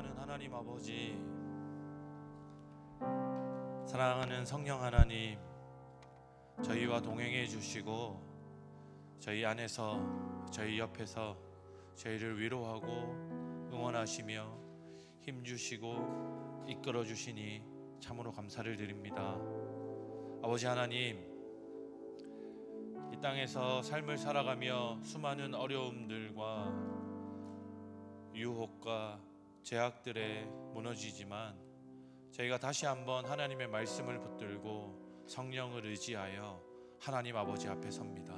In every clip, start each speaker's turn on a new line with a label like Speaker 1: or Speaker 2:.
Speaker 1: 사랑하는 하나님 아버지, 사랑하는 성령 하나님, 저희와 동행해 주시고 저희 안에서, 저희 옆에서 저희를 위로하고 응원하시며 힘주시고 이끌어 주시니 참으로 감사를 드립니다. 아버지 하나님, 이 땅에서 삶을 살아가며 수많은 어려움들과 유혹과 제약들에 무너지지만 저희가 다시 한번 하나님의 말씀을 붙들고 성령을 의지하여 하나님 아버지 앞에 섭니다.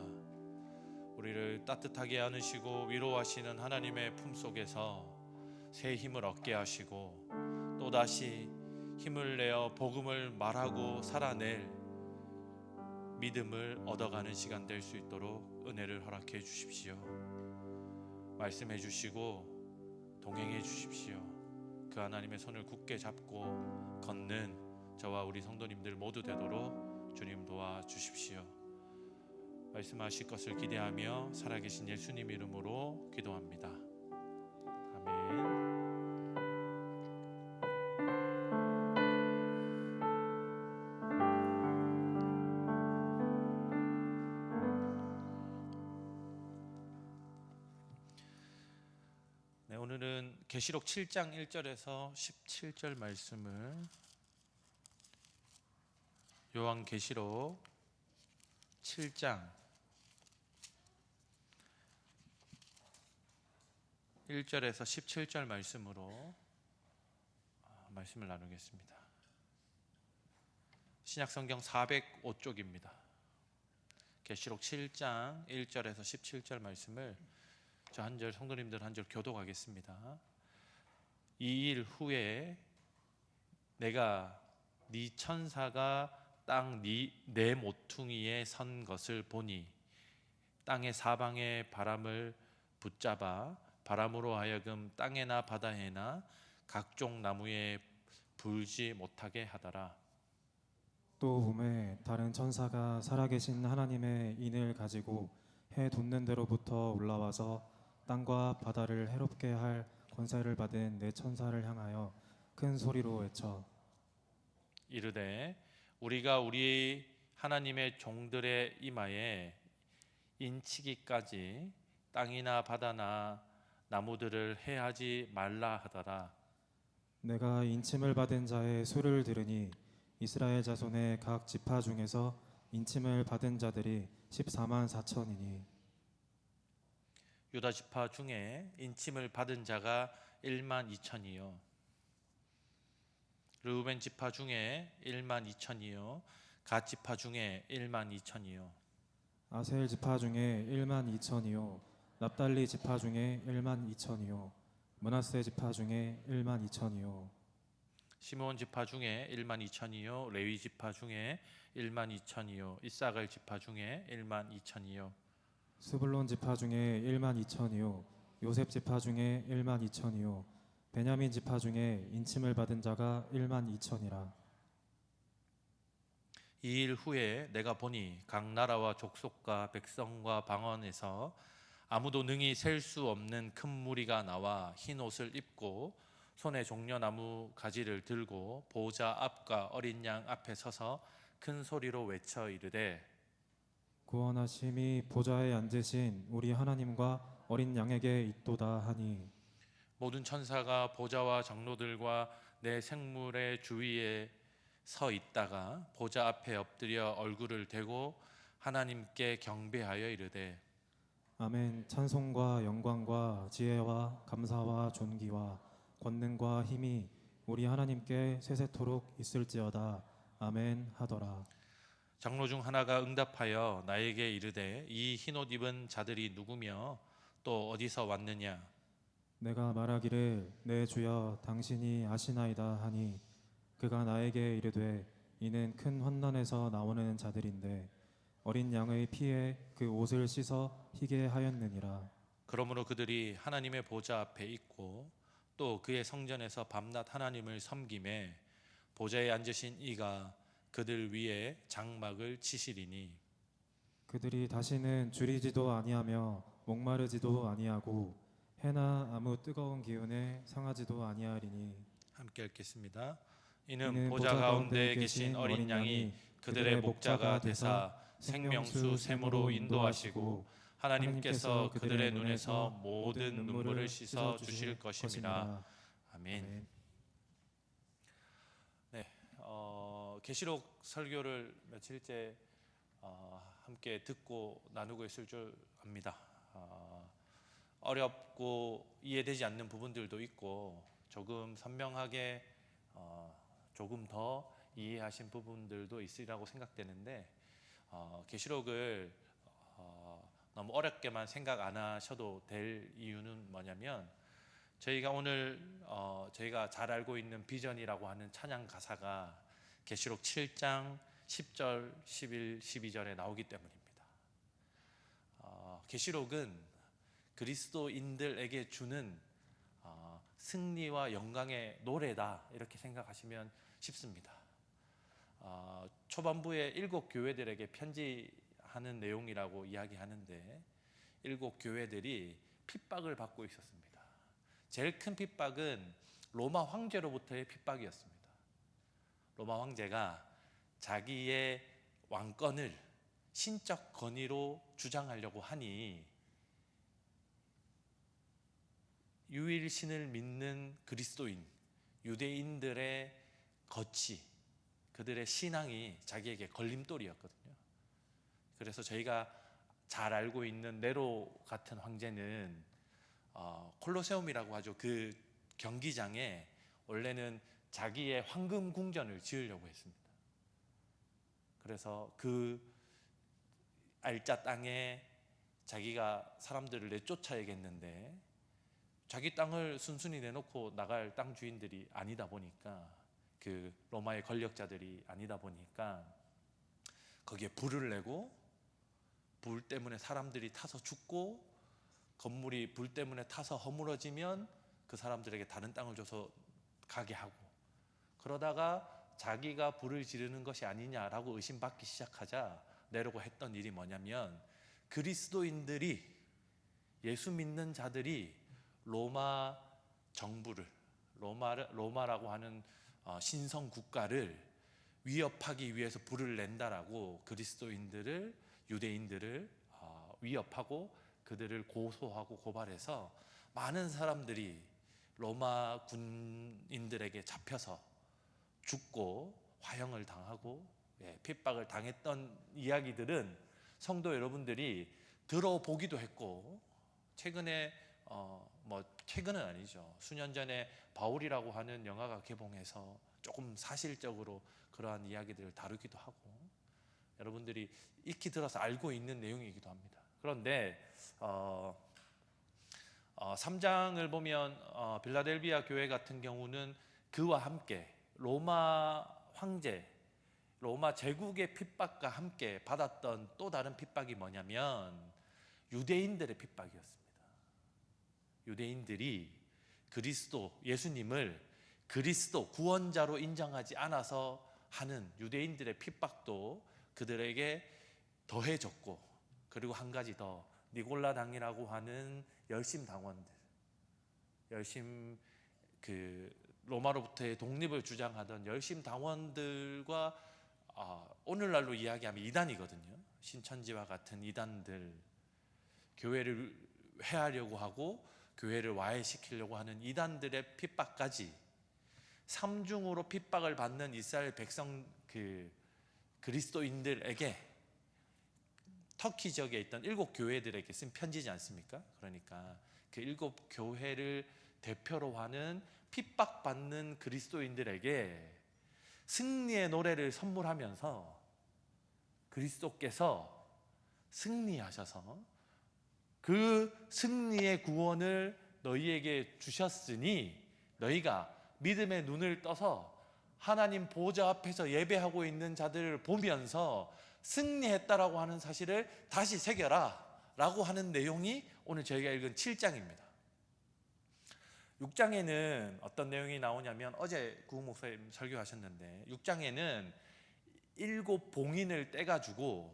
Speaker 1: 우리를 따뜻하게 안으시고 위로하시는 하나님의 품속에서 새 힘을 얻게 하시고 또다시 힘을 내어 복음을 말하고 살아낼 믿음을 얻어가는 시간 될 수 있도록 은혜를 허락해 주십시오. 말씀해 주시고 동행해 주십시오. 그 하나님의 손을 굳게 잡고 걷는 저와 우리 성도님들 모두 되도록 주님 도와주십시오. 말씀하실 것을 기대하며 살아계신 예수님 이름으로 기도합니다. 아멘. 네, 오늘은 계시록 7장 1절에서 17절 말씀을, 요한계시록 7장 1절에서 17절 말씀으로 말씀을 나누겠습니다. 신약성경 405쪽입니다. 계시록 7장 1절에서 17절 말씀을 저 한 절, 성도님들 한 절 교독하겠습니다. 이 일 후에 내가 네 천사가 땅 네 모퉁이에 선 것을 보니 땅의 사방의 바람을 붙잡아 바람으로 하여금 땅에나 바다에나 각종 나무에 불지 못하게 하더라.
Speaker 2: 또 봄에 다른 천사가 살아계신 하나님의 인을 가지고 해 돋는 데로부터 올라와서 땅과 바다를 해롭게 할 권세를 받은 네 천사를 향하여 큰 소리로 외쳐
Speaker 1: 이르되 우리가 우리 하나님의 종들의 이마에 인치기까지 땅이나 바다나 나무들을 해하지 말라 하더라.
Speaker 2: 내가 인침을 받은 자의 수를 들으니 이스라엘 자손의 각 지파 중에서 인침을 받은 자들이 14만 4천이니
Speaker 1: 유다 지파 중에 인침을 받은 자가 1만 2천이요 르우벤 지파 중에 1만 2천이요 갓 지파 중에 1만 2천이요
Speaker 2: 아셀 지파 중에 1만 2천이요 납달리 지파 중에 1만 2천이요 므낫세 지파 중에 1만 2천이요
Speaker 1: 시므온 지파 중에 1만 2천이요 레위 지파 중에 1만 2천이요 이사갈 지파 중에 1만 2천이요
Speaker 2: 스불론 지파 중에 1만 2천이요 요셉 지파 중에 1만 2천이요 베냐민 지파 중에 인침을 받은 자가 1만 2천이라.
Speaker 1: 이 일 후에 내가 보니 각 나라와 족속과 백성과 방언에서 아무도 능히 셀 수 없는 큰 무리가 나와 흰 옷을 입고 손에 종려나무 가지를 들고 보좌 앞과 어린 양 앞에 서서 큰 소리로 외쳐 이르되
Speaker 2: 구원하심이 보좌에 앉으신 우리 하나님과 어린 양에게 있도다 하니
Speaker 1: 모든 천사가 보좌와 장로들과 내 생물의 주위에 서 있다가 보좌 앞에 엎드려 얼굴을 대고 하나님께 경배하여 이르되
Speaker 2: 아멘. 찬송과 영광과 지혜와 감사와 존귀와 권능과 힘이 우리 하나님께 세세토록 있을지어다. 아멘 하더라.
Speaker 1: 장로 중 하나가 응답하여 나에게 이르되 이 흰옷 입은 자들이 누구며 또 어디서 왔느냐.
Speaker 2: 내가 말하기를 내 주여 당신이 아시나이다 하니 그가 나에게 이르되 이는 큰 환난에서 나오는 자들인데 어린 양의 피에 그 옷을 씻어 희게 하였느니라.
Speaker 1: 그러므로 그들이 하나님의 보좌 앞에 있고 또 그의 성전에서 밤낮 하나님을 섬기매 보좌에 앉으신 이가 그들 위에 장막을 치시리니
Speaker 2: 그들이 다시는 줄이지도 아니하며 목마르지도 아니하고 해나 아무 뜨거운 기운에 상하지도 아니하리니
Speaker 1: 함께 읽겠습니다. 이는 보좌 가운데 계신 어린 양이 그들의 목자가 되사 생명수 샘으로 인도하시고 하나님께서 그들의 눈에서 모든 눈물을 씻어 주실 것입니다. 아멘. 네, 계시록 설교를 며칠째 함께 듣고 나누고 있을 줄 압니다. 어렵고 이해되지 않는 부분들도 있고 조금 선명하게 조금 더 이해하신 부분들도 있으리라고 생각되는데 계시록을 너무 어렵게만 생각 안 하셔도 될 이유는 뭐냐면 저희가 오늘 저희가 잘 알고 있는 비전이라고 하는 찬양 가사가 계시록 7장 10절, 11, 12절에 나오기 때문입니다. 계시록은 그리스도인들에게 주는 승리와 영광의 노래다 이렇게 생각하시면 쉽습니다. 초반부에 7교회들에게 편지하는 내용이라고 이야기하는데 7교회들이 핍박을 받고 있었습니다. 제일 큰 핍박은 로마 황제로부터의 핍박이었습니다. 로마 황제가 자기의 왕권을 신적 권위로 주장하려고 하니 유일신을 믿는 그리스도인, 유대인들의 거치, 그들의 신앙이 자기에게 걸림돌이었거든요. 그래서 저희가 잘 알고 있는 네로 같은 황제는 콜로세움이라고 하죠. 그 경기장에 원래는 자기의 황금 궁전을 지으려고 했습니다. 그래서 그 알짜 땅에 자기가 사람들을 내쫓아야겠는데 자기 땅을 순순히 내놓고 나갈 땅 주인들이 아니다 보니까 그 로마의 권력자들이 아니다 보니까 거기에 불을 내고 불 때문에 사람들이 타서 죽고 건물이 불 때문에 타서 허물어지면 그 사람들에게 다른 땅을 줘서 가게 하고 그러다가 자기가 불을 지르는 것이 아니냐라고 의심받기 시작하자 네로가 했던 일이 뭐냐면 그리스도인들이 예수 믿는 자들이 로마 정부를 로마라고 하는 신성 국가를 위협하기 위해서 불을 낸다라고 그리스도인들을 유대인들을 위협하고 그들을 고소하고 고발해서 많은 사람들이 로마 군인들에게 잡혀서 죽고 화형을 당하고 핍박을 당했던 이야기들은 성도 여러분들이 들어보기도 했고 최근에 최근은 아니죠. 수년 전에 바울이라고 하는 영화가 개봉해서 조금 사실적으로 그러한 이야기들을 다루기도 하고 여러분들이 익히 들어서 알고 있는 내용이기도 합니다. 그런데 3장을 보면 빌라델비아 교회 같은 경우는 그와 함께 로마 황제, 로마 제국의 핍박과 함께 받았던 또 다른 핍박이 뭐냐면 유대인들의 핍박이었습니다. 유대인들이 그리스도 예수님을 그리스도 구원자로 인정하지 않아서 하는 유대인들의 핍박도 그들에게 더해졌고 그리고 한 가지 더 니골라 당이라고 하는 열심 당원들 로마로부터의 독립을 주장하던 열심 당원들과 오늘날로 이야기하면 이단이거든요. 신천지와 같은 이단들 교회를 해하려고 하고 교회를 와해시키려고 하는 이단들의 핍박까지 삼중으로 핍박을 받는 이스라엘 백성 그리스도인들에게 터키 지역에 있던 7교회들에게 쓴 편지지 않습니까? 그러니까 그 7교회를 대표로 하는 핍박받는 그리스도인들에게 승리의 노래를 선물하면서 그리스도께서 승리하셔서 그 승리의 구원을 너희에게 주셨으니 너희가 믿음의 눈을 떠서 하나님 보좌 앞에서 예배하고 있는 자들을 보면서 승리했다라고 하는 사실을 다시 새겨라 라고 하는 내용이 오늘 저희가 읽은 7장입니다. 6장에는 어떤 내용이 나오냐면 어제 구흥 목사님 설교하셨는데 6장에는 7 봉인을 떼가지고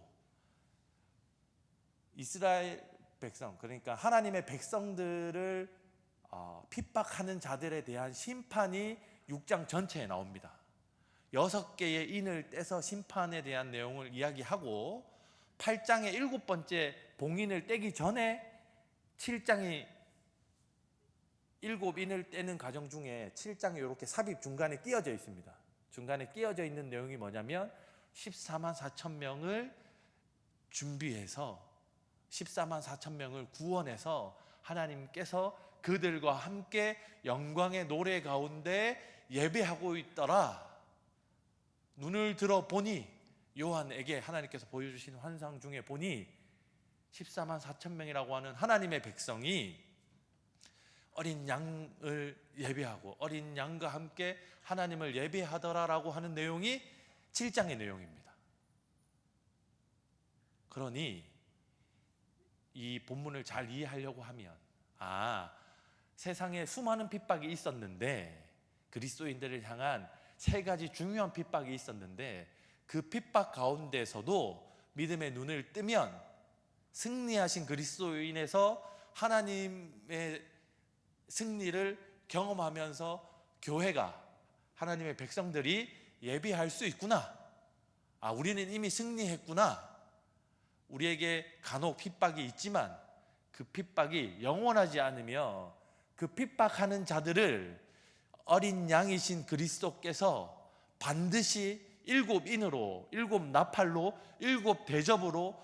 Speaker 1: 이스라엘 백성, 그러니까 하나님의 백성들을 핍박하는 자들에 대한 심판이 6장 전체에 나옵니다. 6개의 인을 떼서 심판에 대한 내용을 이야기하고 8장의 7번째 봉인을 떼기 전에 7장이 7인을 떼는 과정 중에 7장이 이렇게 삽입 중간에 끼어져 있습니다. 중간에 끼어져 있는 내용이 뭐냐면 14만 4천 명을 준비해서 14만 4천 명을 구원해서 하나님께서 그들과 함께 영광의 노래 가운데 예배하고 있더라. 눈을 들어 보니, 요한에게 하나님께서 보여주신 환상 중에 보니 14만 4천 명이라고 하는 하나님의 백성이 어린 양을 예배하고 어린 양과 함께 하나님을 예배하더라라고 하는 내용이 7장의 내용입니다. 그러니 이 본문을 잘 이해하려고 하면 세상에 수많은 핍박이 있었는데 그리스도인들을 향한 3가지 중요한 핍박이 있었는데 그 핍박 가운데서도 믿음의 눈을 뜨면 승리하신 그리스도인에서 하나님의 승리를 경험하면서 교회가, 하나님의 백성들이 예배할 수 있구나. 우리는 이미 승리했구나. 우리에게 간혹 핍박이 있지만 그 핍박이 영원하지 않으며 그 핍박하는 자들을 어린 양이신 그리스도께서 반드시 7인으로, 7나팔로, 7대접으로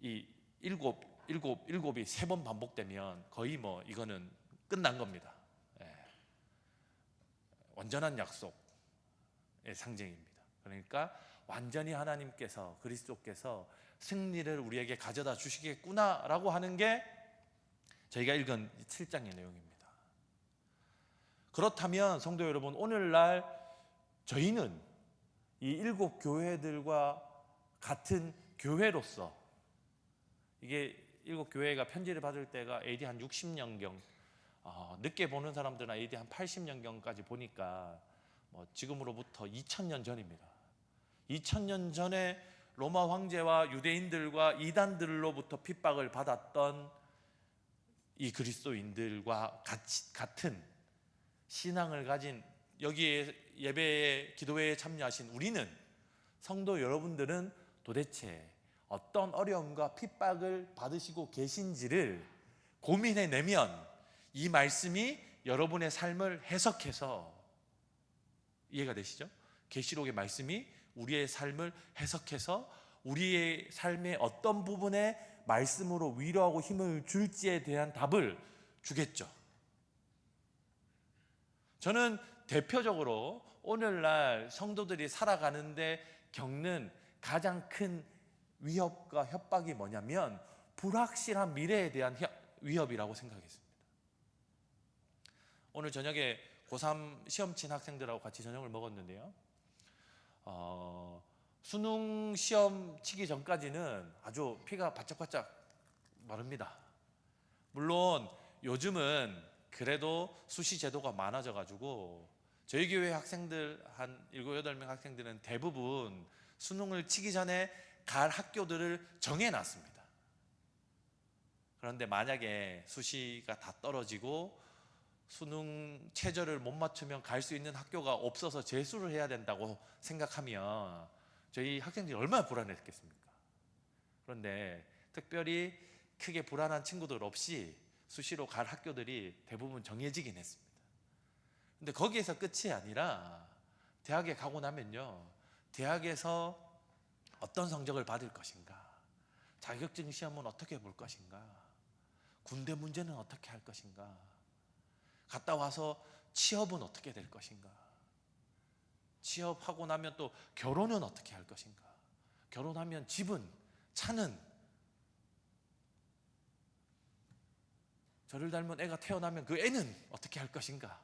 Speaker 1: 이 7이 3번 반복되면 거의 이거는 끝난 겁니다. 완전한 약속의 상징입니다. 그러니까 완전히 하나님께서, 그리스도께서 승리를 우리에게 가져다 주시겠구나라고 하는 게 저희가 읽은 7장의 내용입니다. 그렇다면 성도 여러분, 오늘날 저희는 이 7교회들과 같은 교회로서, 이게 7교회가 편지를 받을 때가 AD 한 60년경, 늦게 보는 사람들은 AD 한 80년경까지 보니까 지금으로부터 2000년 전입니다. 2000년 전에 로마 황제와 유대인들과 이단들로부터 핍박을 받았던 이 그리스도인들과 같은 신앙을 가진, 여기에 예배에, 기도회에 참여하신 우리는, 성도 여러분들은 도대체 어떤 어려움과 핍박을 받으시고 계신지를 고민해내면 이 말씀이 여러분의 삶을 해석해서, 이해가 되시죠? 계시록의 말씀이 우리의 삶을 해석해서 우리의 삶의 어떤 부분에 말씀으로 위로하고 힘을 줄지에 대한 답을 주겠죠. 저는 대표적으로 오늘날 성도들이 살아가는데 겪는 가장 큰 위협과 협박이 뭐냐면 불확실한 미래에 대한 위협이라고 생각했습니다. 오늘 저녁에 고3 시험 친 학생들하고 같이 저녁을 먹었는데요. 수능 시험 치기 전까지는 아주 피가 바짝바짝 마릅니다. 물론 요즘은 그래도 수시 제도가 많아져 가지고 저희 교회 학생들 한 7, 8명 학생들은 대부분 수능을 치기 전에 갈 학교들을 정해놨습니다. 그런데 만약에 수시가 다 떨어지고 수능 최저를 못 맞추면 갈 수 있는 학교가 없어서 재수를 해야 된다고 생각하면 저희 학생들이 얼마나 불안했겠습니까? 그런데 특별히 크게 불안한 친구들 없이 수시로 갈 학교들이 대부분 정해지긴 했습니다. 근데 거기에서 끝이 아니라 대학에 가고 나면요, 대학에서 어떤 성적을 받을 것인가, 자격증 시험은 어떻게 볼 것인가, 군대 문제는 어떻게 할 것인가, 갔다 와서 취업은 어떻게 될 것인가, 취업하고 나면 또 결혼은 어떻게 할 것인가, 결혼하면 집은, 차는, 저를 닮은 애가 태어나면 그 애는 어떻게 할 것인가,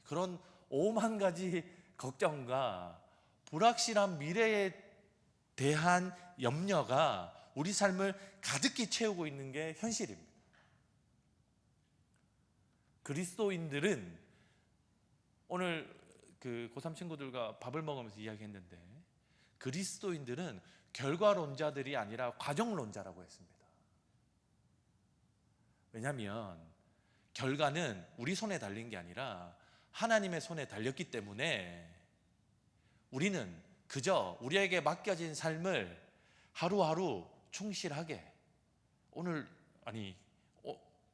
Speaker 1: 그런 오만 가지 걱정과 불확실한 미래에 대한 염려가 우리 삶을 가득히 채우고 있는 게 현실입니다. 그리스도인들은, 오늘 그 고3 친구들과 밥을 먹으면서 이야기했는데, 그리스도인들은 결과론자들이 아니라 과정론자라고 했습니다. 왜냐하면 결과는 우리 손에 달린 게 아니라 하나님의 손에 달렸기 때문에 우리는 그저 우리에게 맡겨진 삶을 하루하루 충실하게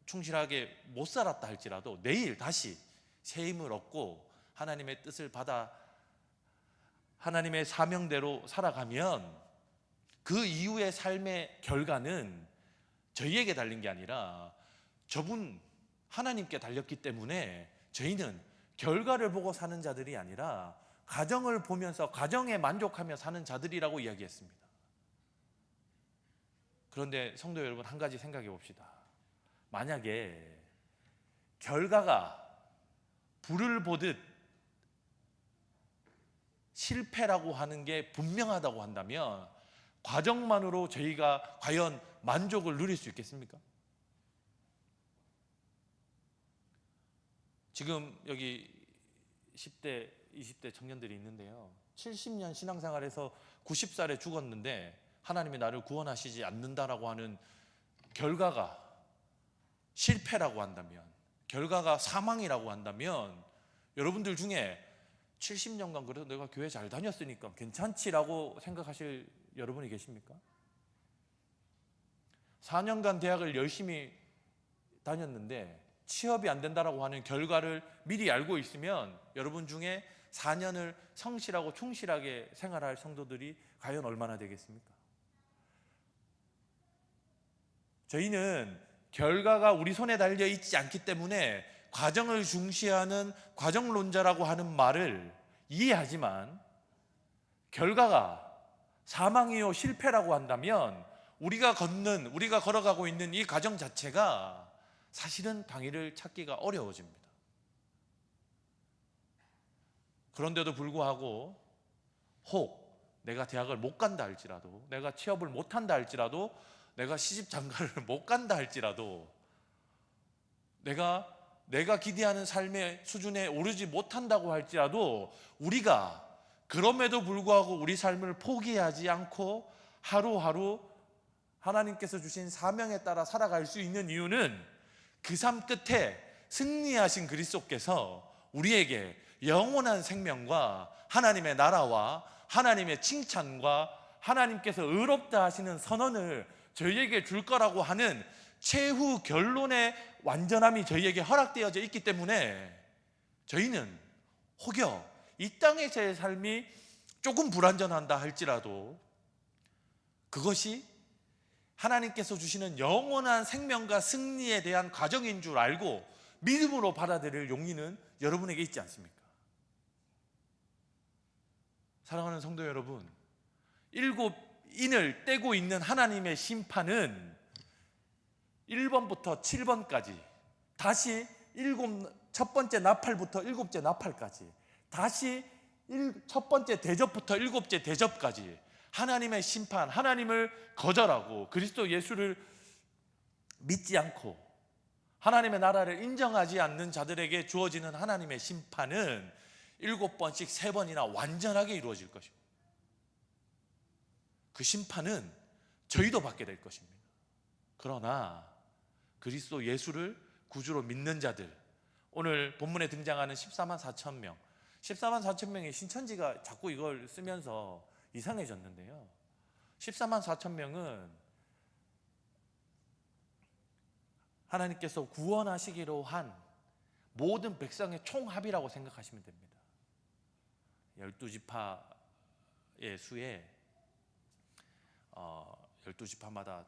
Speaker 1: 충실하게 못 살았다 할지라도 내일 다시 새 힘을 얻고 하나님의 뜻을 받아 하나님의 사명대로 살아가면 그 이후의 삶의 결과는 저희에게 달린 게 아니라 저분 하나님께 달렸기 때문에 저희는 결과를 보고 사는 자들이 아니라 과정을 보면서 과정에 만족하며 사는 자들이라고 이야기했습니다. 그런데 성도 여러분, 한 가지 생각해 봅시다. 만약에 결과가 불을 보듯 실패라고 하는 게 분명하다고 한다면 과정만으로 저희가 과연 만족을 누릴 수 있겠습니까? 지금 여기 10대, 20대 청년들이 있는데요, 70년 신앙생활에서 90살에 죽었는데 하나님이 나를 구원하시지 않는다라고 하는 결과가 실패라고 한다면, 결과가 사망이라고 한다면 여러분들 중에 70년간 그래도 내가 교회 잘 다녔으니까 괜찮지라고 생각하실 여러분이 계십니까? 4년간 대학을 열심히 다녔는데 취업이 안 된다라고 하는 결과를 미리 알고 있으면 여러분 중에 4년을 성실하고 충실하게 생활할 성도들이 과연 얼마나 되겠습니까? 저희는 결과가 우리 손에 달려 있지 않기 때문에 과정을 중시하는 과정론자라고 하는 말을 이해하지만, 결과가 사망이요 실패라고 한다면 우리가 걸어가고 있는 이 과정 자체가 사실은 방해를 찾기가 어려워집니다. 그런데도 불구하고 혹 내가 대학을 못 간다 할지라도, 내가 취업을 못 한다 할지라도, 내가 시집 장가를 못 간다 할지라도, 내가 기대하는 삶의 수준에 오르지 못한다고 할지라도 우리가 그럼에도 불구하고 우리 삶을 포기하지 않고 하루하루 하나님께서 주신 사명에 따라 살아갈 수 있는 이유는 그 삶 끝에 승리하신 그리스도께서 우리에게 영원한 생명과 하나님의 나라와 하나님의 칭찬과 하나님께서 의롭다 하시는 선언을 저희에게 줄 거라고 하는 최후 결론의 완전함이 저희에게 허락되어져 있기 때문에 저희는 혹여 이 땅에서의 삶이 조금 불완전한다 할지라도 그것이 하나님께서 주시는 영원한 생명과 승리에 대한 과정인 줄 알고 믿음으로 받아들일 용기는 여러분에게 있지 않습니까? 사랑하는 성도 여러분, 7 인을 떼고 있는 하나님의 심판은 1번부터 7번까지, 다시 첫 번째 나팔부터 7째 나팔까지, 다시 첫 번째 대접부터 7째 대접까지 하나님의 심판, 하나님을 거절하고 그리스도 예수를 믿지 않고 하나님의 나라를 인정하지 않는 자들에게 주어지는 하나님의 심판은 7번씩 3번이나 완전하게 이루어질 것입니다. 그 심판은 저희도 받게 될 것입니다. 그러나 그리스도 예수를 구주로 믿는 자들, 오늘 본문에 등장하는 14만 4천 명, 14만 4천 명의 신천지가 자꾸 이걸 쓰면서 이상해졌는데요, 14만 4천 명은 하나님께서 구원하시기로 한 모든 백성의 총합이라고 생각하시면 됩니다. 12지파의 수에 12지파마다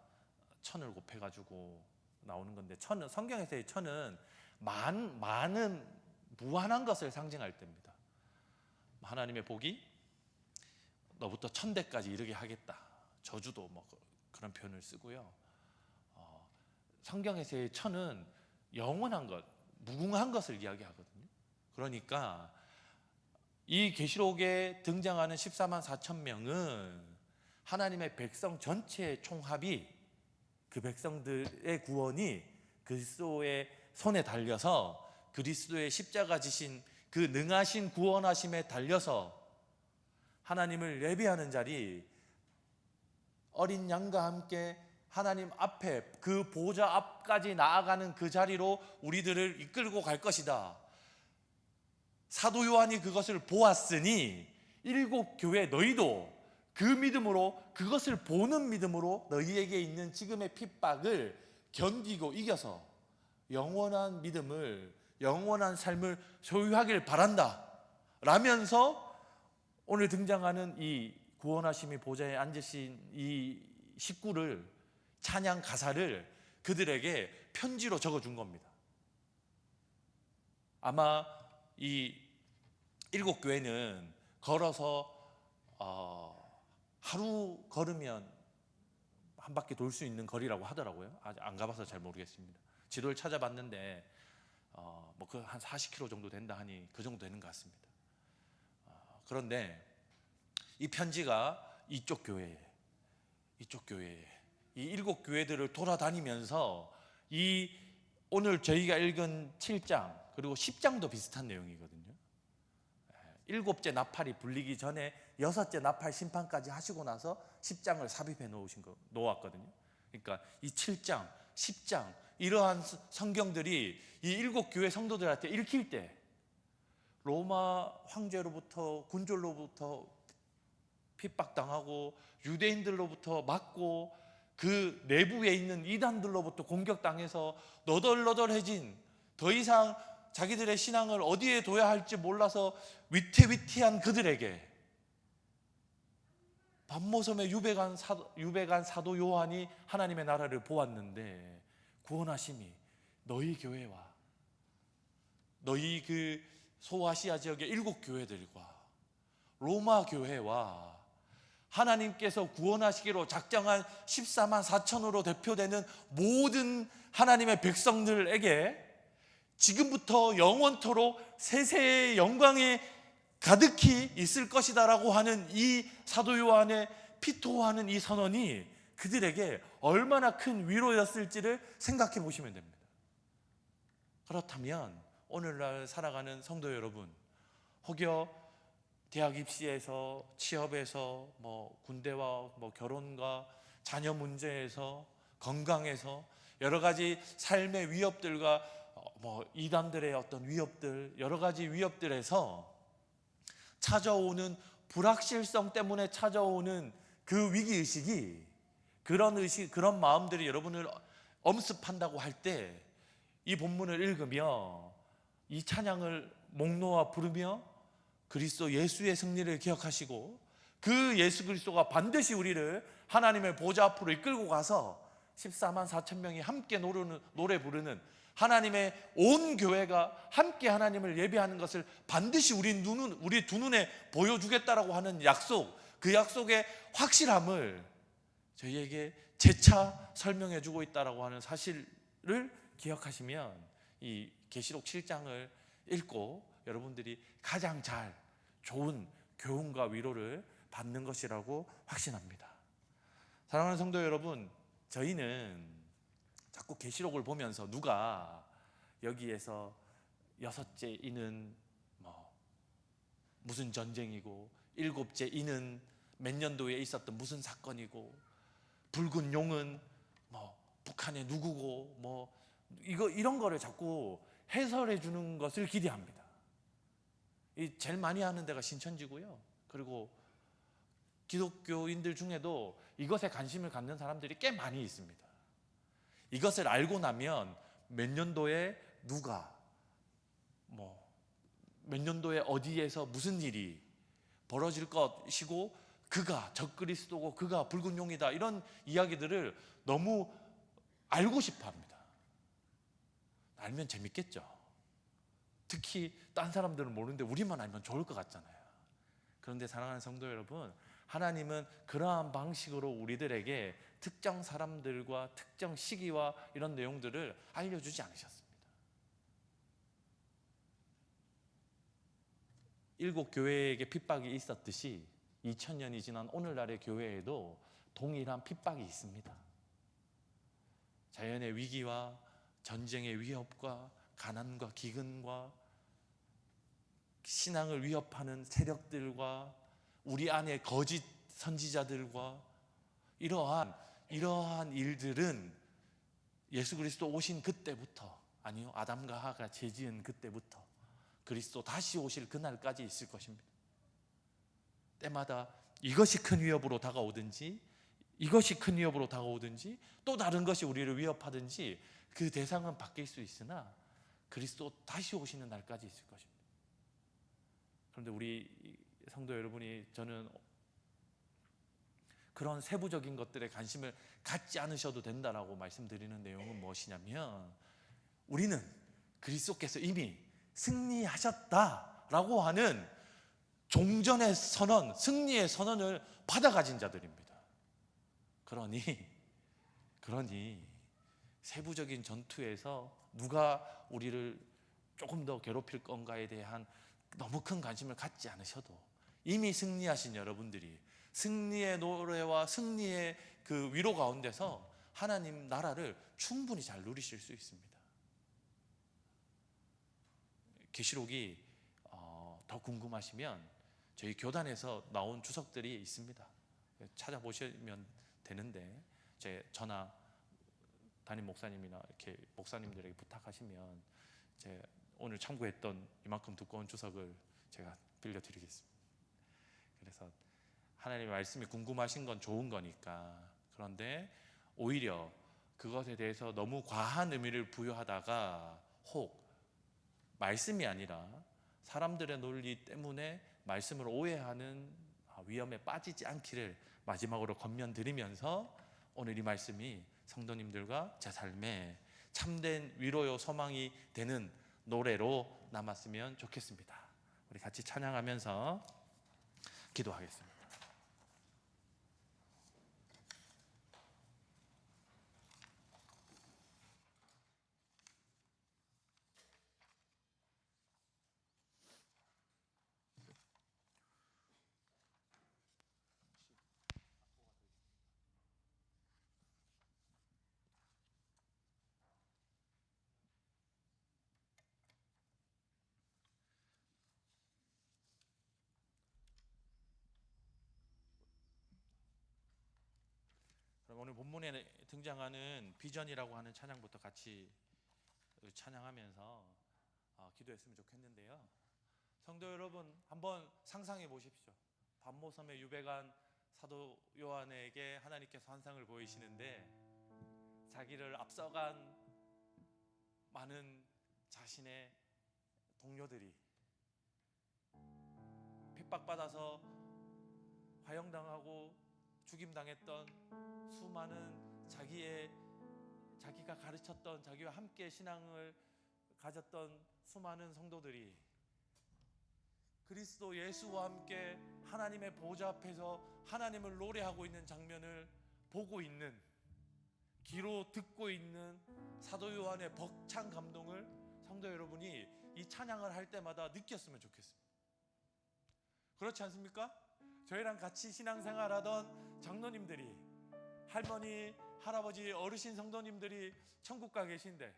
Speaker 1: 천을 곱해가지고 나오는 건데, 성경에서의 천은 많은 무한한 것을 상징할 때입니다. 하나님의 복이 너부터 1000대까지 이르게 하겠다, 저주도 뭐 그런 표현을 쓰고요. 성경에서의 천은 영원한 것, 무궁한 것을 이야기하거든요. 그러니까 이 계시록에 등장하는 14만 4천 명은 하나님의 백성 전체의 총합이, 그 백성들의 구원이 그리스도의 손에 달려서 그리스도의 십자가 지신 그 능하신 구원하심에 달려서 하나님을 예배하는 자리, 어린 양과 함께 하나님 앞에 그 보좌 앞까지 나아가는 그 자리로 우리들을 이끌고 갈 것이다. 사도 요한이 그것을 보았으니 일곱 교회 너희도 그 믿음으로, 그것을 보는 믿음으로 너희에게 있는 지금의 핍박을 견디고 이겨서 영원한 믿음을, 영원한 삶을 소유하길 바란다 라면서 오늘 등장하는 이 구원하심이 보좌에 앉으신 이 식구를, 찬양 가사를 그들에게 편지로 적어준 겁니다. 아마 이 일곱 교회는 걸어서 하루 걸으면 한 바퀴 돌 수 있는 거리라고 하더라고요. 아직 안 가봐서 잘 모르겠습니다. 지도를 찾아봤는데 뭐 그 한 40km 정도 된다 하니 그 정도 되는 것 같습니다. 그런데 이 편지가 이쪽 교회에 이 일곱 교회들을 돌아다니면서 이 오늘 저희가 읽은 7장 그리고 10장도 비슷한 내용이거든요. 일곱째 나팔이 불리기 전에 여섯째 나팔 심판까지 하시고 나서 10장을 삽입해 놓았거든요. 그러니까 이 7장, 10장 이러한 성경들이 이 일곱 교회 성도들한테 읽힐 때 로마 황제로부터 군졸로부터 핍박당하고 유대인들로부터 맞고 그 내부에 있는 이단들로부터 공격당해서 너덜너덜해진, 더 이상 자기들의 신앙을 어디에 둬야 할지 몰라서 위태위태한 그들에게 밤모섬에 유배간 사도 요한이 하나님의 나라를 보았는데 구원하심이 너희 교회와 너희 그 소아시아 지역의 일곱 교회들과 로마 교회와 하나님께서 구원하시기로 작정한 14만 4천으로 대표되는 모든 하나님의 백성들에게 지금부터 영원토록 세세의 영광이 가득히 있을 것이다라고 하는 이 사도 요한의 피토하는 이 선언이 그들에게 얼마나 큰 위로였을지를 생각해 보시면 됩니다. 그렇다면 오늘날 살아가는 성도 여러분, 혹여 대학 입시에서, 취업에서, 군대와 결혼과 자녀 문제에서, 건강에서 여러 가지 삶의 위협들과 이단들의 어떤 위협들, 여러 가지 위협들에서 찾아오는 불확실성 때문에 찾아오는 그 위기의식이, 그런 마음들이 여러분을 엄습한다고 할 때 이 본문을 읽으며 이 찬양을 목 놓아 부르며 그리스도 예수의 승리를 기억하시고 그 예수 그리스도가 반드시 우리를 하나님의 보좌 앞으로 이끌고 가서 14만 4천 명이 함께 노래 부르는 하나님의 온 교회가 함께 하나님을 예배하는 것을 반드시 우리 두 눈에 보여주겠다라고 하는 약속, 그 약속의 확실함을 저희에게 재차 설명해 주고 있다라고 하는 사실을 기억하시면 이 계시록 7장을 읽고 여러분들이 가장 잘 좋은 교훈과 위로를 받는 것이라고 확신합니다. 사랑하는 성도 여러분, 저희는 자꾸 계시록을 보면서 누가 여기에서 여섯째 이는 무슨 전쟁이고 일곱째 이는 몇 년도에 있었던 무슨 사건이고 붉은 용은 북한의 누구고 이런 거를 자꾸 해설해 주는 것을 기대합니다. 제일 많이 하는 데가 신천지고요. 그리고 기독교인들 중에도 이것에 관심을 갖는 사람들이 꽤 많이 있습니다. 이것을 알고 나면 몇 년도에 누가 몇 년도에 어디에서 무슨 일이 벌어질 것이고 그가 적그리스도고 그가 붉은 용이다, 이런 이야기들을 너무 알고 싶어 합니다. 알면 재밌겠죠. 특히 딴 사람들은 모르는데 우리만 알면 좋을 것 같잖아요. 그런데 사랑하는 성도 여러분, 하나님은 그러한 방식으로 우리들에게 특정 사람들과 특정 시기와 이런 내용들을 알려주지 않으셨습니다. 일곱 교회에게 핍박이 있었듯이 2000년이 지난 오늘날의 교회에도 동일한 핍박이 있습니다. 자연의 위기와 전쟁의 위협과 가난과 기근과 신앙을 위협하는 세력들과 우리 안에 거짓 선지자들과 이러한 이러한 일들은 예수 그리스도 오신 그때부터, 아니요, 아담과 하가 죄지은 그때부터 그리스도 다시 오실 그날까지 있을 것입니다. 때마다 이것이 큰 위협으로 다가오든지, 이것이 큰 위협으로 다가오든지, 또 다른 것이 우리를 위협하든지 그 대상은 바뀔 수 있으나 그리스도 다시 오시는 날까지 있을 것입니다. 그런데 우리 성도 여러분이, 저는 그런 세부적인 것들에 관심을 갖지 않으셔도 된다라고 말씀드리는 내용은 무엇이냐면, 우리는 그리스도께서 이미 승리하셨다라고 하는 종전의 선언, 승리의 선언을 받아 가진 자들입니다. 그러니 세부적인 전투에서 누가 우리를 조금 더 괴롭힐 건가에 대한 너무 큰 관심을 갖지 않으셔도 이미 승리하신 여러분들이 승리의 노래와 승리의 그 위로 가운데서 하나님 나라를 충분히 잘 누리실 수 있습니다. 계시록이 더 궁금하시면 저희 교단에서 나온 주석들이 있습니다. 찾아보시면 되는데, 저나 담임 목사님이나 이렇게 목사님들에게 부탁하시면 제가 오늘 참고했던 이만큼 두꺼운 주석을 제가 빌려드리겠습니다. 그래서 하나님의 말씀이 궁금하신 건 좋은 거니까. 그런데 오히려 그것에 대해서 너무 과한 의미를 부여하다가 혹 말씀이 아니라 사람들의 논리 때문에 말씀을 오해하는 위험에 빠지지 않기를 마지막으로 권면드리면서, 오늘 이 말씀이 성도님들과 제 삶에 참된 위로요 소망이 되는 노래로 남았으면 좋겠습니다. 우리 같이 찬양하면서 기도하겠습니다. 그럼 오늘 본문에 등장하는 비전이라고 하는 찬양부터 같이 찬양하면서 기도했으면 좋겠는데요. 성도 여러분, 한번 상상해 보십시오. 반모섬에 유배간 사도 요한에게 하나님께서 환상을 보이시는데, 자기를 앞서간 많은 자신의 동료들이 핍박받아서 화형당하고 죽임당했던 수많은 자기가 가르쳤던, 자기와 함께 신앙을 가졌던 수많은 성도들이 그리스도 예수와 함께 하나님의 보좌 앞에서 하나님을 노래하고 있는 장면을 보고 있는, 귀로 듣고 있는 사도 요한의 벅찬 감동을 성도 여러분이 이 찬양을 할 때마다 느꼈으면 좋겠습니다. 그렇지 않습니까? 저희랑 같이 신앙생활하던 장로님들이, 할머니, 할아버지, 어르신 성도님들이 천국 가 계신데,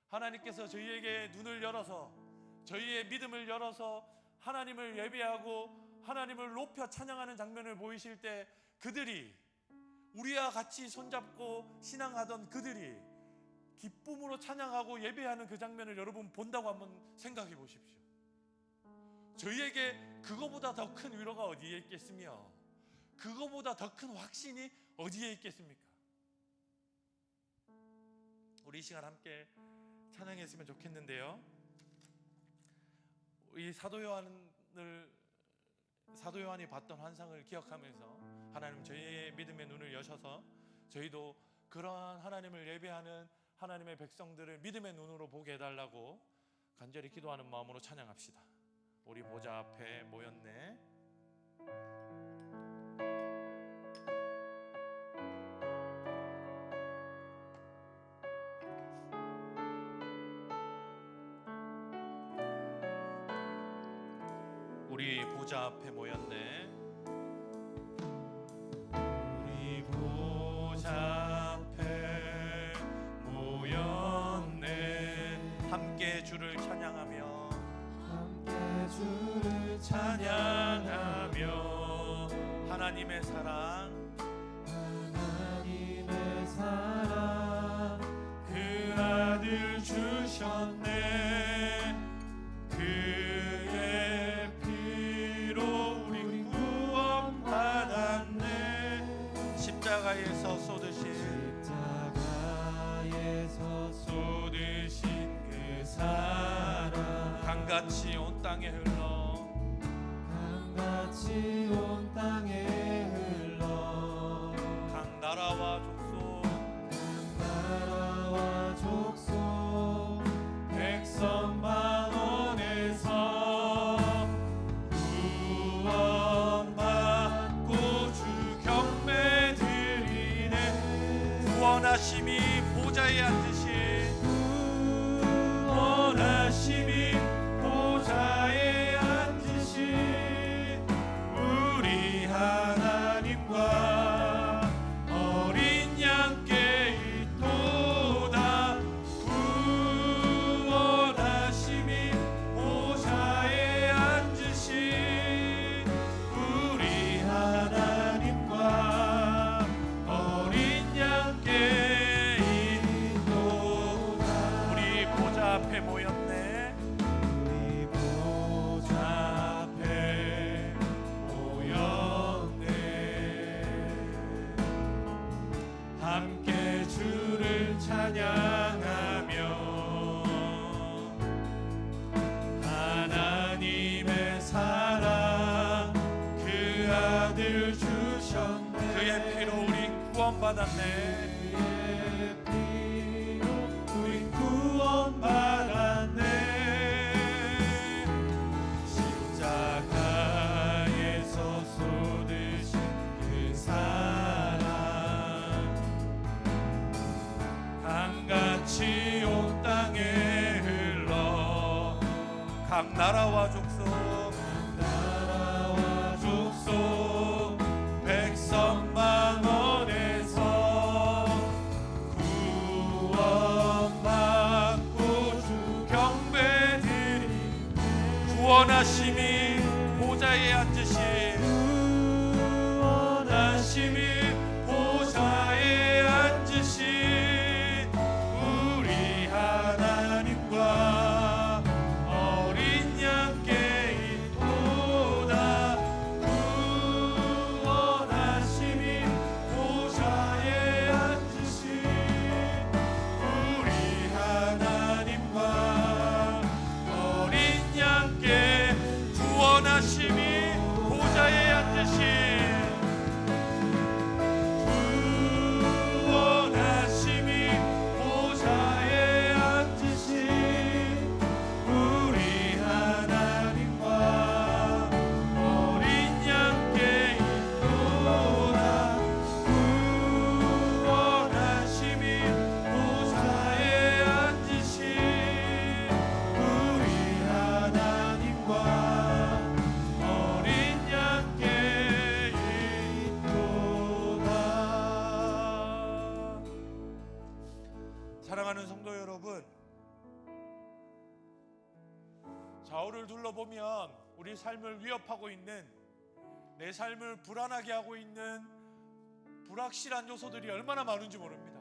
Speaker 1: 하나님께서 저희에게 눈을 열어서, 저희의 믿음을 열어서 하나님을 예배하고 하나님을 높여 찬양하는 장면을 보이실 때, 그들이, 우리와 같이 손잡고 신앙하던 그들이 기쁨으로 찬양하고 예배하는 그 장면을 여러분 본다고 한번 생각해 보십시오. 저희에게 그거보다 더 큰 위로가 어디에 있겠으며, 그거보다 더 큰 확신이 어디에 있겠습니까? 우리 이 시간 함께 찬양했으면 좋겠는데요. 이 사도 요한이 봤던 환상을 기억하면서 하나님, 저희의 믿음의 눈을 여셔서 저희도 그러한 하나님을 예배하는 하나님의 백성들을 믿음의 눈으로 보게 해달라고 간절히 기도하는 마음으로 찬양합시다. 우리 보좌 앞에 모였네. 우리 보좌 앞에 모였네. 우리 보좌 앞에 모였네. 함께 주를 찬양하며, 함께 주를 찬양하며, 하나님의 사랑, 하나님의 주셨네. 그의 피로 우리 구원받았네. 십자가에서 쏟으신 그 사랑 강같이 온 땅에 흘러
Speaker 2: 강같이 온 땅에 흘러
Speaker 1: 각 나라와
Speaker 2: 족속
Speaker 1: 백성 만원에서 구원받고 주 경배 드리네. 구원하심이 보좌에 앉으신 구원하심이 보좌에 앉으신 우리 하나님과 어린 양께 있도다. 구원하심이 보좌에 앉으신 우리 하나님과 어린 양께 있도다. 우리 보좌 앞에 모였네. 우리 보좌 앞에 모였네. 함께 주를 찬양하며 하나님의 사랑 그 아들 주셨네. 그의 피로 우리 구원받았네. 그의 피로 우리 구원받았네. 십자가에서 쏟으신 그 사랑 강같이 온 땅에 흘러 각 나라와 족속 백성 만원에서 구원받고 주 경배 드리네. 구원하심이 보좌에 앉으신 구원하심이 보좌에 앉으신 우리 하나님과 어린 양께 있도다. 구원하심이 보좌에 앉으신 우리 하나님과 어린 양께 구원하심이 보좌에 앉으신 구원하심이 보좌에 앉으신 우리 하나님과 어린 양께 있도다. 구원하심이 보좌에 앉으신 우리 하나님과 어린 양께 있도다. 사랑하는 성도 여러분, 좌우를 둘러보면 우리 삶을 위협하고 있는, 내 삶을 불안하게 하고 있는 불확실한 요소들이 얼마나 많은지 모릅니다.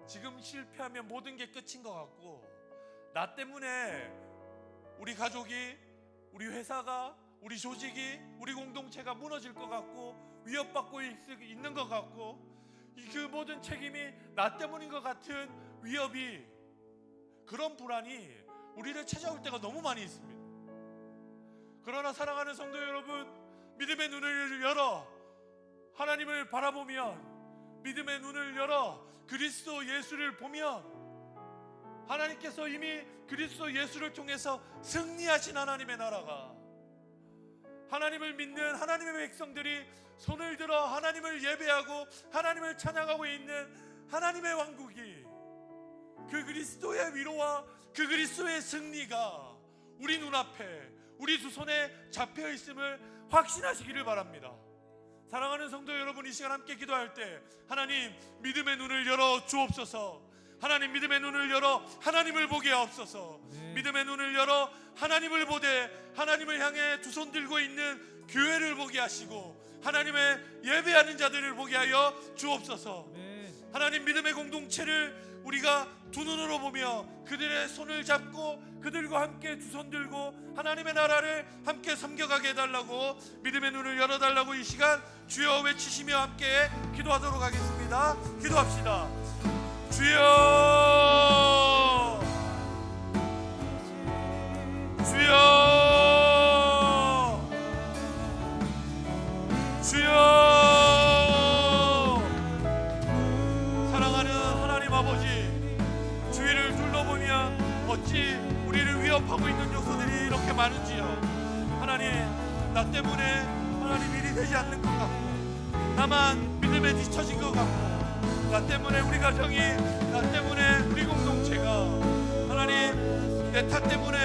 Speaker 1: 지금 실패하면 모든 게 끝인 것 같고, 나 때문에 우리 가족이, 우리 회사가, 우리 조직이, 우리 공동체가 무너질 것 같고 위협받고 있는 것 같고, 그 모든 책임이 나 때문인 것 같은 위협이, 그런 불안이 우리를 찾아올 때가 너무 많이 있습니다. 그러나 사랑하는 성도 여러분, 믿음의 눈을 열어 하나님을 바라보면, 믿음의 눈을 열어 그리스도 예수를 보면, 하나님께서 이미 그리스도 예수를 통해서 승리하신 하나님의 나라가, 하나님을 믿는 하나님의 백성들이 손을 들어 하나님을 예배하고 하나님을 찬양하고 있는 하나님의 왕국이, 그 그리스도의 위로와 그 그리스도의 승리가 우리 눈앞에, 우리 두 손에 잡혀 있음을 확신하시기를 바랍니다. 사랑하는 성도 여러분, 이 시간 함께 기도할 때 하나님 믿음의 눈을 열어 주옵소서. 하나님 믿음의 눈을 열어 하나님을 보게 하옵소서. 믿음의 눈을 열어 하나님을 보되 하나님을 향해 두 손 들고 있는 교회를 보게 하시고 하나님의 예배하는 자들을 보게 하여 주옵소서. 하나님 믿음의 공동체를 우리가 두 눈으로 보며 그들의 손을 잡고 그들과 함께 두 손 들고 하나님의 나라를 함께 섬겨가게 해달라고, 믿음의 눈을 열어달라고 이 시간 주여 외치시며 함께 기도하도록 하겠습니다. 기도합시다. 주여, 주여, 주여. 사랑하는 하나님 아버지, 주위를 둘러보면 어찌 우리를 위협하고 있는 요소들이 이렇게 많은지요. 하나님, 나 때문에 하나님 일이 되지 않는 것 같고, 나만 믿음에 뒤처진 것 같고, 나 때문에 우리 가정이, 나 때문에 우리 공동체가, 하나님 내 탓 때문에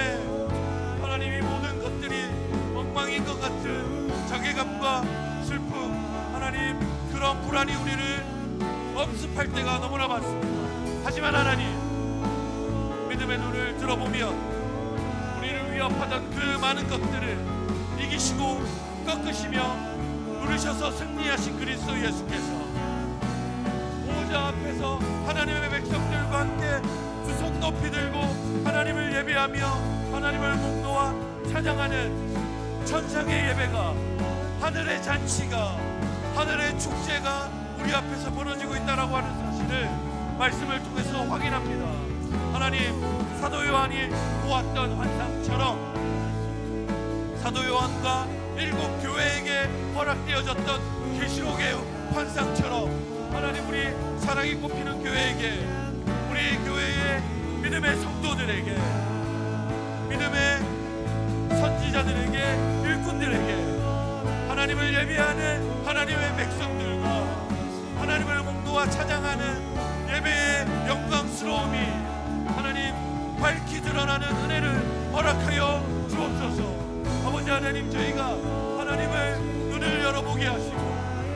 Speaker 1: 하나님 이 모든 것들이 엉망인 것 같은 자괴감과 슬픔, 하나님 그런 불안이 우리를 엄습할 때가 너무나 많습니다. 하지만 하나님, 믿음의 눈을 들어보면 우리를 위협하던 그 많은 것들을 이기시고 꺾으시며 누르셔서 승리하신 그리스도 예수께서 보호자 앞에서 하나님의 백성들과 함께 두 손 높이 들고 하나님을 예배하며 하나님을 목놓아 찬양하는 천상의 예배가, 하늘의 잔치가, 하늘의 축제가 우리 앞에서 벌어지고 있다라고 하는 사실을 말씀을 통해서 확인합니다. 하나님, 사도 요한이 보았던 환상처럼 사도 요한과 7 교회에게 허락되어졌던 계시록의 환상처럼 하나님, 우리 사랑이 꼽히는 교회에게, 우리 교회의 믿음의 성도들에게, 믿음의 선지자들에게, 일꾼들에게, 하나님을 예배하는 하나님의 백성들과 하나님을 목놓아 찬양하는 예배의 영광스러움이 하나님 밝히 드러나는 은혜를 허락하여 주옵소서. 아버지 하나님, 저희가 하나님을 눈을 열어보게 하시고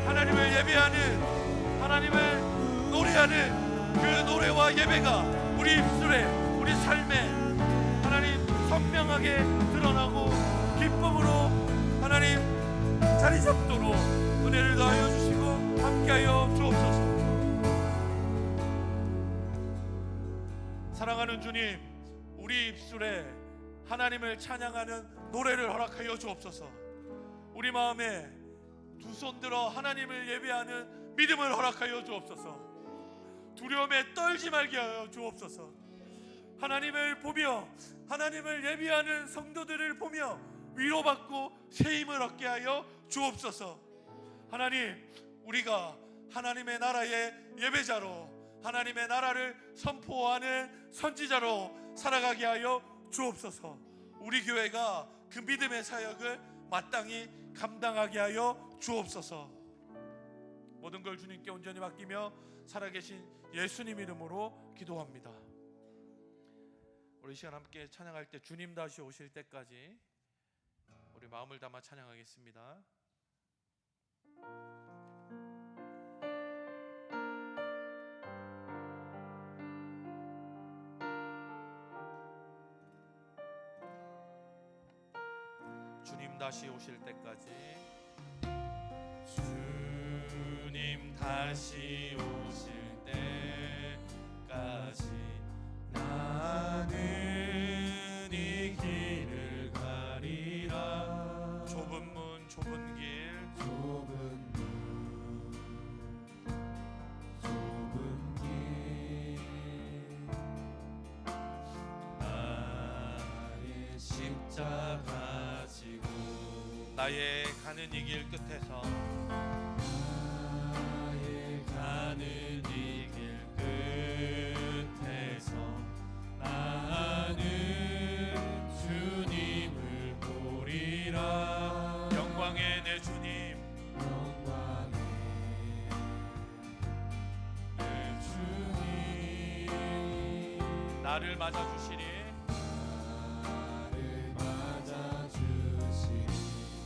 Speaker 1: 하나님을 예배하는, 하나님을 노래하는 그 노래와 예배가 우리 입술에, 우리 삶에 하나님 선명하게 드러나고 기쁨으로 하나님 자리 잡도록 은혜를 더하여 주시고 함께하여 주옵소서. 사랑하는 주님, 우리 입술에 하나님을 찬양하는 노래를 허락하여 주옵소서. 우리 마음에 두 손 들어 하나님을 예배하는 믿음을 허락하여 주옵소서. 두려움에 떨지 말게 하여 주옵소서. 하나님을 보며, 하나님을 예배하는 성도들을 보며 위로받고 새 힘을 얻게 하여 주옵소서. 하나님, 우리가 하나님의 나라의 예배자로, 하나님의 나라를 선포하는 선지자로 살아가게 하여 주옵소서. 우리 교회가 그 믿음의 사역을 마땅히 감당하게 하여 주옵소서. 모든 걸 주님께 온전히 맡기며 살아계신 예수님 이름으로 기도합니다. 우리 시간 함께 찬양할 때 주님 다시 오실 때까지 우리 마음을 담아 찬양하겠습니다. 주님 다시 오실 때까지, 주님 다시 오실 때까지 나는 이 길을 가리라. 좁은 문, 좁은 길, 좁은 문, 좁은 길, 나의 십자가 지고 나의 가는 이 길 끝에서, 나의 가는 이 길 끝에서 나는 주님을 보리라. 영광의 내 주님, 영광의 내 주님, 나를 맞아주시리, 나를 맞아주시리.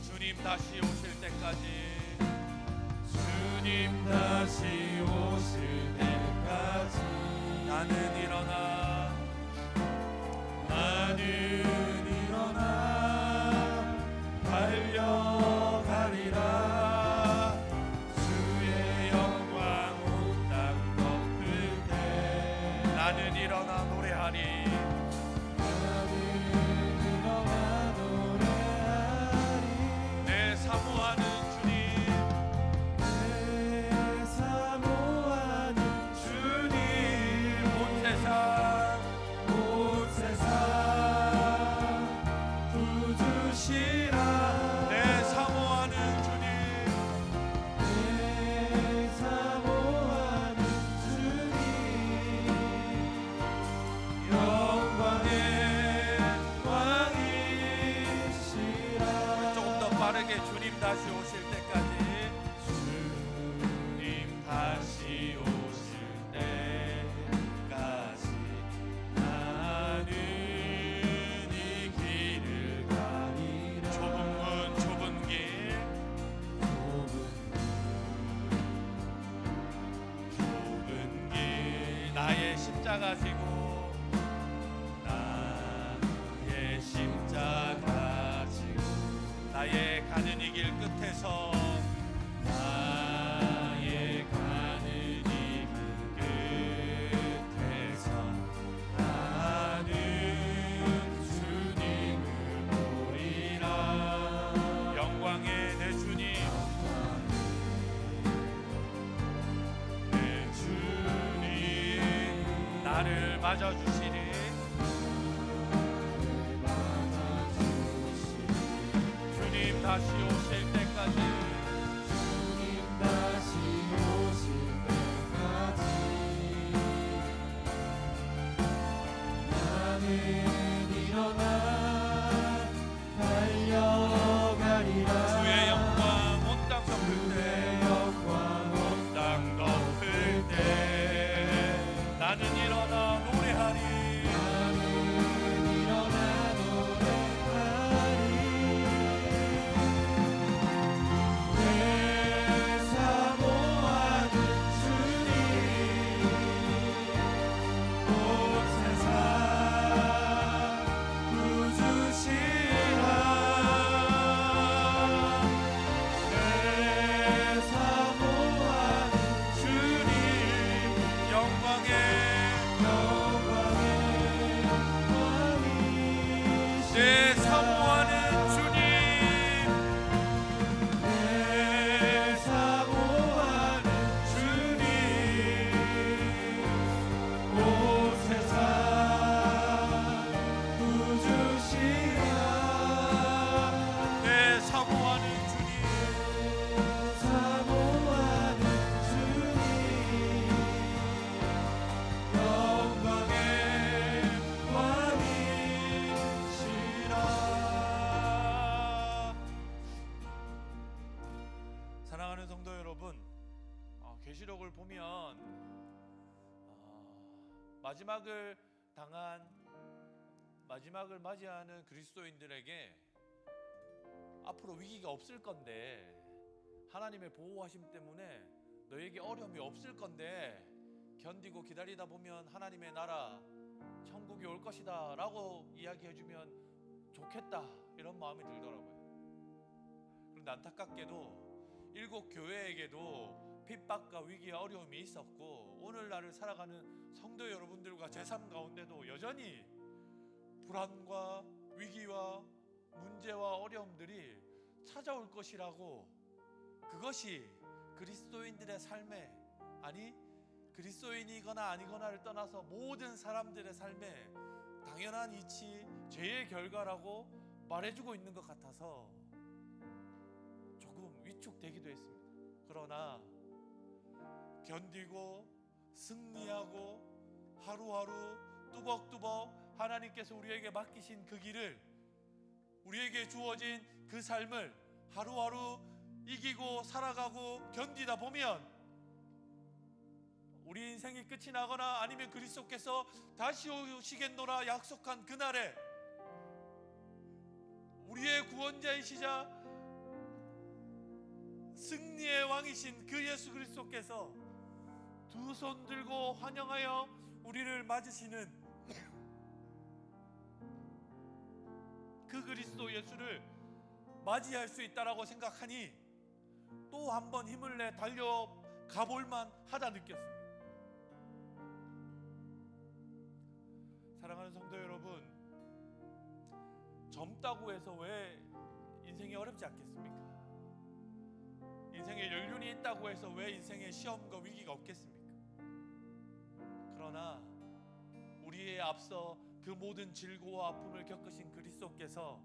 Speaker 1: 주님 다시 오실 때까지, 주님 다시 오실 때까지 나는 일어나, 나는 일어나 달려가리라. 주의 영광 온 땅 덮을 때 나는 일어나 노래하리. 내 사모하는 주님,
Speaker 2: 내 사모하는
Speaker 1: 주님 온 세상
Speaker 2: 부주시라.
Speaker 1: 내 사모하는 주님,
Speaker 2: 내 사모하는 주님 영광의 왕이시라.
Speaker 1: 조금 더 빠르게 주님 다시 오실 때까지, 주님 다시 오실 때까지 나는 이 길을 가리라. 좁은 길 나의 십자가 지고 나의 십자가 지고 나의 가는 이 길 끝에서 나의 가는 이 길 끝에서 나는 주님을 보리라. 영광의 내 주님, 내 주님 나를 맞아주시리. 주님 다시 오실 때까지,
Speaker 2: 주님 다시 오실 때까지 나는 일어나 달려가리라.
Speaker 1: 주의 영광 온 땅 덮을 때,
Speaker 2: 영광
Speaker 1: 온 땅 덮을 때 나는 일어나 노래하리.
Speaker 2: 나는 일어나 노래하리. 내 사모하는 주님 온 세상 부주시라. 내 사모하는
Speaker 1: 주님 영광의 내 사모하는 주님,
Speaker 2: 내 사모하는 주님 온 세상 부주시라.
Speaker 1: 내 사모하는 주님,
Speaker 2: 사모하는 주님 영광의 왕이시라.
Speaker 1: 사랑하는 성도 여러분, 계시록을 보면 마지막을 맞이하는 그리스도인들에게 앞으로 위기가 없을 건데, 하나님의 보호하심 때문에 너에게 어려움이 없을 건데 견디고 기다리다 보면 하나님의 나라 천국이 올 것이다 라고 이야기해주면 좋겠다, 이런 마음이 들더라고요. 그런데 안타깝게도 일곱 교회에게도 핍박과 위기와 어려움이 있었고, 오늘날을 살아가는 성도 여러분들과 제 삶 가운데도 여전히 불안과 위기와 문제와 어려움들이 찾아올 것이라고, 그것이 그리스도인들의 삶에, 아니 그리스도인이거나 아니거나를 떠나서 모든 사람들의 삶에 당연한 이치, 죄의 결과라고 말해주고 있는 것 같아서 조금 위축되기도 했습니다. 그러나 견디고 승리하고 하루하루 뚜벅뚜벅 하나님께서 우리에게 맡기신 그 길을, 우리에게 주어진 그 삶을 하루하루 이기고 살아가고 견디다 보면 우리 인생이 끝이 나거나 아니면 그리스도께서 다시 오시겠노라 약속한 그날에 우리의 구원자이시자 승리의 왕이신 그 예수 그리스도께서 두 손 들고 환영하여 우리를 맞으시는 그 그리스도 예수를 맞이할 수 있다라고 생각하니 또 한 번 힘을 내 달려가 볼만 하다 느꼈습니다. 사랑하는 성도 여러분, 젊다고 해서 왜 인생이 어렵지 않겠습니까? 인생에 연륜이 있다고 해서 왜 인생에 시험과 위기가 없겠습니까? 그러나 우리의 앞서 그 모든 질고와 아픔을 겪으신 그리스도께서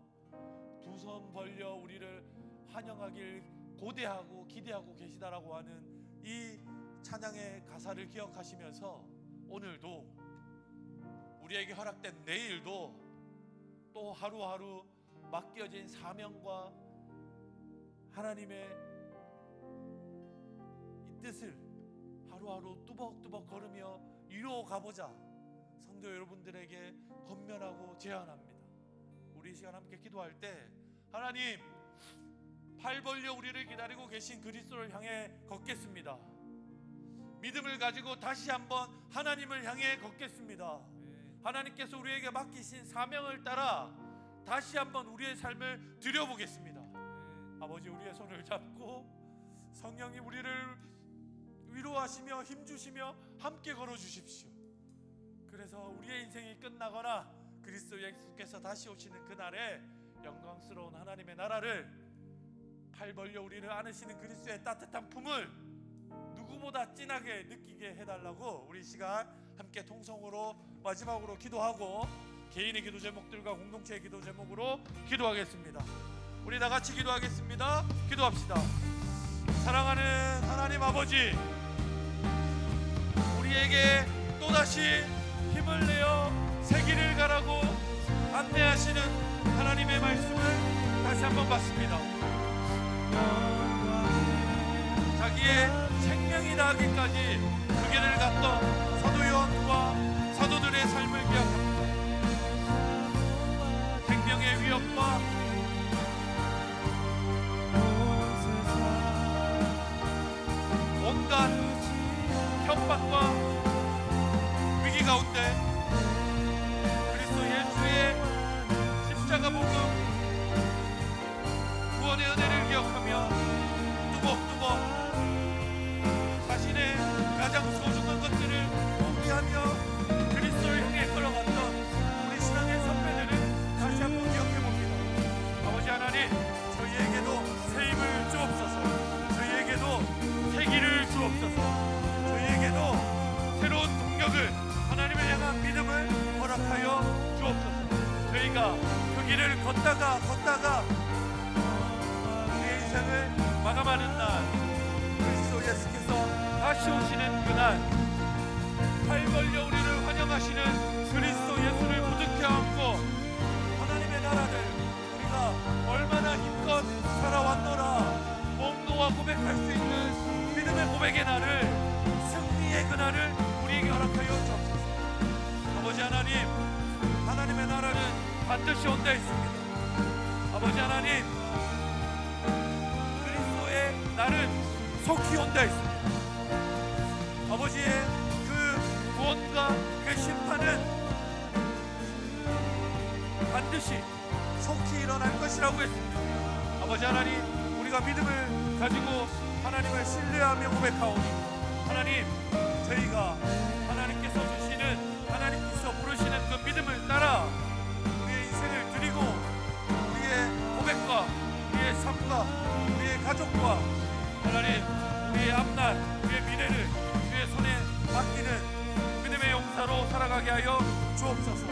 Speaker 1: 두 손 벌려 우리를 환영하길 고대하고 기대하고 계시다라고 하는 이 찬양의 가사를 기억하시면서 오늘도 우리에게 허락된 내일도 또 하루하루 맡겨진 사명과 하나님의 이 뜻을 하루하루 뚜벅뚜벅 걸으며 이루어 가보자 성도 여러분들에게 권면하고 제안합니다. 우리 이 시간 함께 기도할 때 하나님, 팔 벌려 우리를 기다리고 계신 그리스도를 향해 걷겠습니다. 믿음을 가지고 다시 한번 하나님을 향해 걷겠습니다. 하나님께서 우리에게 맡기신 사명을 따라 다시 한번 우리의 삶을 들여보겠습니다. 아버지, 우리의 손을 잡고 성령님 우리를 위로하시며 힘주시며 함께 걸어주십시오. 그래서 우리의 인생이 끝나거나 그리스도 예수께서 다시 오시는 그날에 영광스러운 하나님의 나라를 팔 벌려 우리를 안으시는 그리스도의 따뜻한 품을 누구보다 진하게 느끼게 해달라고 우리 시간 함께 통성으로 마지막으로 기도하고 개인의 기도 제목들과 공동체의 기도 제목으로 기도하겠습니다. 우리 다 같이 기도하겠습니다. 기도합시다. 사랑하는 하나님 아버지, 우리에게 또다시 힘을 내어 새 길을 가라고 안내하시는 하나님의 말씀을 다시 한번 받습니다. 자기의 생명이 나기까지 그 길을 갔던 사도 요한과 사도들의 삶을 기억합니다. 생명의 위협과 온갖 협박과 위기 가운데 그리스도 예수의 십자가 복음 구원의 은혜를 기억하며 뚜벅뚜벅 자신의 가장 소중한 것들을 포기하며 그리스도를 향해 걸어갔던 우리 신앙의 선배들을 다시 한번 기억해봅니다. 아버지 하나님, 저희에게도 새 힘을 주옵소서. 저희에게도 새 길을 주옵소서. 저희에게도 새로운 동력을 하나님을 향한 믿음을 허락하여 주옵소서. 저희가 그 길을 걷다가 우리의 인생을 마감하는 날, 그리스도 예수께서 다시 오시는 그날, 팔 벌려 우리를 환영하시는 그리스도 예수를 부둥켜 안고 하나님의 나라를 우리가 얼마나 힘껏 살아왔노라 몸 놓아 고백할 수 있는 믿음의 고백의 날을, 승리의 그날을 우리에게 허락하여 주옵소서. 아버지 하나님, 하나님의 나라는 반드시 온다 했습니다. 아버지 하나님, 그리스도의 날은 속히 온다 했습니다. 아버지의 그 구원과 그 심판은 반드시 속히 일어날 것이라고 했습니다. 아버지 하나님, 우리가 믿음을 가지고 하나님을 신뢰하며 고백하오니 하나님, 저희가 하나님께서 주시는, 하나님께서 부르시는 그 믿음을 따라 우리의 인생을 드리고 우리의 고백과 우리의 삶과 우리의 가족과 하나님, 우리의 앞날, 우리의 미래를 주의 손에 맡기는 믿음의 용사로 살아가게 하여 주옵소서.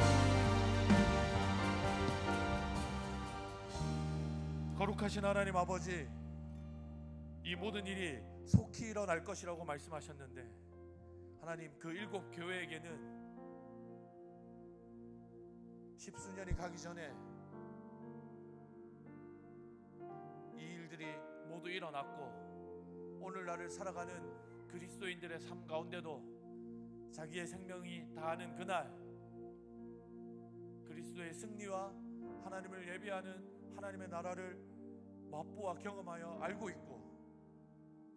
Speaker 1: 거룩하신 하나님 아버지, 이 모든 일이 속히 일어날 것이라고 말씀하셨는데 하나님, 그 7 교회에게는 10수년이 가기 전에 이 일들이 모두 일어났고 오늘날을 살아가는 그리스도인들의 삶 가운데도 자기의 생명이 다하는 그날, 그리스도의 승리와 하나님을 예비하는 하나님의 나라를 맛보아 경험하여 알고 있고,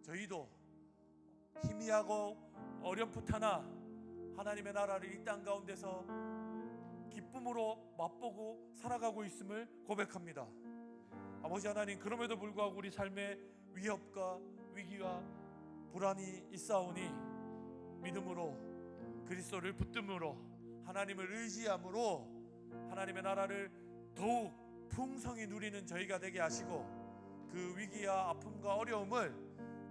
Speaker 1: 저희도 희미하고 어렴풋하나 하나님의 나라를 이 땅 가운데서 기쁨으로 맛보고 살아가고 있음을 고백합니다. 아버지 하나님, 그럼에도 불구하고 우리 삶에 위협과 위기와 불안이 있사오니 믿음으로 그리스도를 붙듦으로 하나님을 의지함으로 하나님의 나라를 더욱 풍성히 누리는 저희가 되게 하시고, 그 위기와 아픔과 어려움을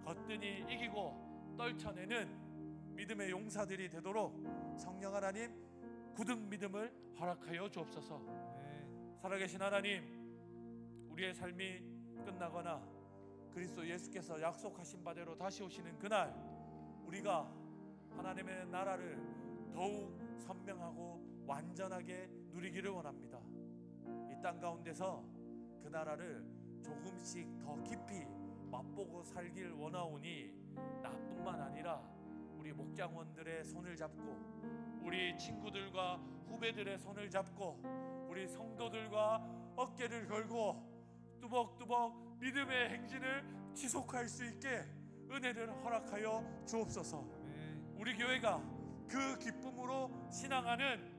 Speaker 1: 거뜬히 이기고 떨쳐내는 믿음의 용사들이 되도록 성령 하나님 굳은 믿음을 허락하여 주옵소서. 살아계신 하나님, 우리의 삶이 끝나거나 그리스도 예수께서 약속하신 바대로 다시 오시는 그날, 우리가 하나님의 나라를 더욱 선명하고 완전하게 누리기를 원합니다. 이 땅 가운데서 그 나라를 조금씩 더 깊이 맛보고 살길 원하오니, 나뿐만 아니라 우리 목장원들의 손을 잡고, 우리 친구들과 후배들의 손을 잡고, 우리 성도들과 어깨를 걸고 뚜벅뚜벅 믿음의 행진을 지속할 수 있게 은혜를 허락하여 주옵소서. 우리 교회가 그 기쁨으로 신앙하는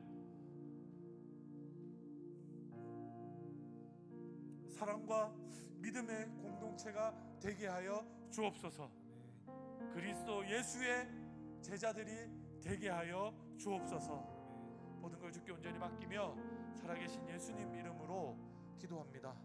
Speaker 1: 사랑과 믿음의 공동체가 되게 하여 주옵소서. 그리스도 예수의 제자들이 되게 하여 주옵소서. 모든 걸 주께 온전히 맡기며 살아계신 예수님 이름으로 기도합니다.